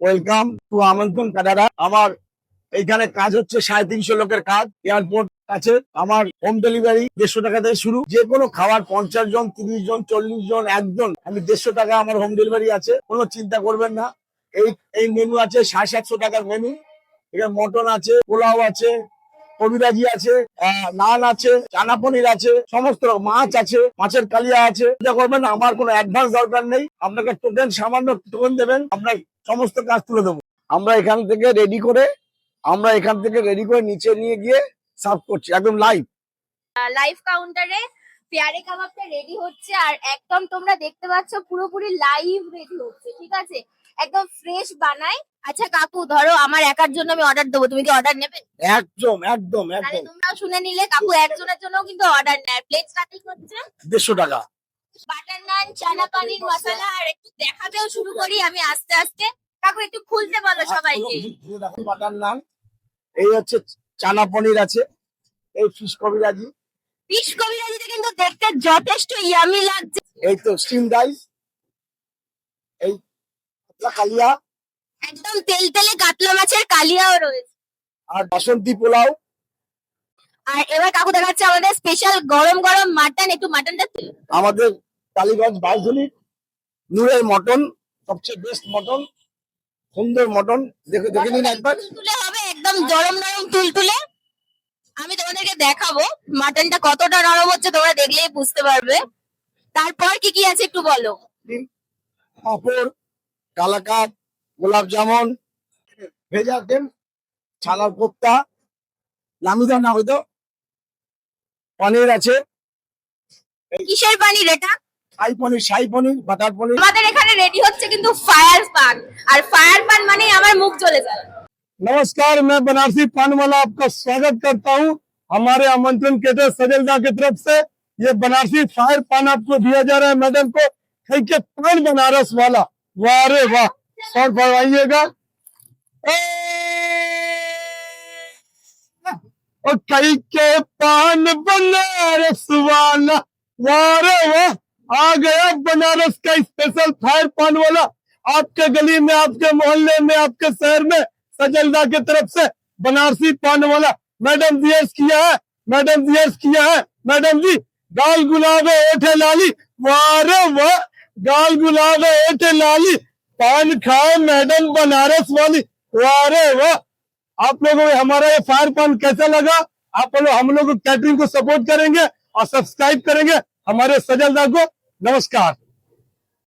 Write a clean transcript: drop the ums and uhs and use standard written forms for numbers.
Welcome to আমন্ত্রণ Canada. আমার এইখানে কাজ হচ্ছে 350 লোকের কাজ। এয়ারপোর্ট আছে। আমার হোম ডেলিভারি 150 টাকা থেকে শুরু। যে কোনো খাবার 50 জন, 30 জন, 40 জন, একজন, আমি 150 টাকা আমার হোম ডেলিভারি আছে। কোনো চিন্তা করবেন না। এই এই মেনু আছে 750 টাকার মেনু। এখানে মটন আছে, পোলাও আছে, কবিরাজি আছে, নান আছে, চানা পনির আছে, সমস্ত রকম মাছ আছে, মাছের কালিয়া আছে। চিন্তা করবেন না, আমার কোনো অ্যাডভান্স দরকার নেই। আপনাকে টোকেন, সামান্য টোকেন দেবেন, আমরা সমস্ত কাজ তুলে দেবো। আমরা এখান থেকে রেডি করে নিচে নিয়ে গিয়ে সার্ভ করছি একদম লাইভ। লাইভ কাউন্টারে পেয়ারে কাবাবটা রেডি হচ্ছে, আর একদম তোমরা দেখতে পাচ্ছ পুরোপুরি লাইভ রেডি হচ্ছে। ঠিক আছে, একদম ফ্রেশ বানায়। আচ্ছা কাকু, ধরো আমার একার জন্য আমি অর্ডার দেবো, তুমি কি অর্ডার নেবে? একদম একদম তাহলে একদম। তোমরাও শুনে নিলে, কাকু একজনের জন্য কিন্তু অর্ডার নেয়। প্লেট স্টার্টিং হচ্ছে 150 টাকা। বাটার নান, চানা পানির মশলা। আর একটু দেখাতেও শুরু করি আমি আস্তে আস্তে। কাকু একটু খুলতে বলো সবাইকে। দেখুন বাটার নান, এই হচ্ছে চানা পনির আছে, এই ফিশ কবিরাজি। ফিশ কবিরাজিটা কিন্তু দেখতে যথেষ্ট ইয়ামি লাগছে। এই তো স্টিম রাইস, এই কালিয়া, একদম তেলতেলে কাতলা মাছের কালিয়াও রয়েছে। আর বাসন্তী পোলাও। আর এবার কাকু দেখাচ্ছে আমাদের স্পেশাল গরম গরম মাটন। একটু মাটনটা আমাদের টালিগঞ্জ বাসধনী নূরের মটন, সবচেয়ে বেস্ট মটন, সুন্দর মটন। দেখে দেখে নিন একবার। তুলে হবে, একদম নরম নরম তুলতুলে। আমি তোমাদেরকে দেখাবো মাটনটা কতটা নরম হচ্ছে, তোমরা দেখলেই বুঝতে পারবে। তারপর কি কি আছে একটু বলো। পাঁপড়, কালাকাঁদ, গোলাপ জামুন, ভেজা ডিম, ছানার কোপ্তা, নামিদা না হয়তো পনির আছে। কিসের পানির এটা? শাহী পনির, বাটার পনির। আমাদের এখানে রেডি হচ্ছে কিন্তু ফায়ার পান। আর ফায়ার পান মানে আমার মুখ জ্বলে যায়। नमस्कार, मैं बनारसी पान वाला आपका स्वागत करता हूं। हमारे आमंत्रण केटर सजलदा की तरफ से ये बनारसी फायर पान आपको दिया जा रहा है मैडम को। कई के पान बनारस वाला, वाह रे वाह। और फरमाइएगा। और कई के पान बनारस वाला, वाह रे वाह। आ गया बनारस का स्पेशल फायर पान वाला आपके गली में, आपके मोहल्ले में, आपके शहर में। सजलदा की तरफ से बनारसी पान वाला मैडम जी किया है, मैडम जी किया है। मैडम जी गाल गुलाबे ओठे लाली, वाह रे वाह। गाल गुलाबे ओठे लाली, पान खाए मैडम बनारस वाली, वाह रे वाह। आप लोगों को हमारा ये फायर पान कैसा लगा? आप लोग हम लोग कैटरिंग को सपोर्ट करेंगे और सब्सक्राइब करेंगे हमारे सजलदा को। नमस्कार।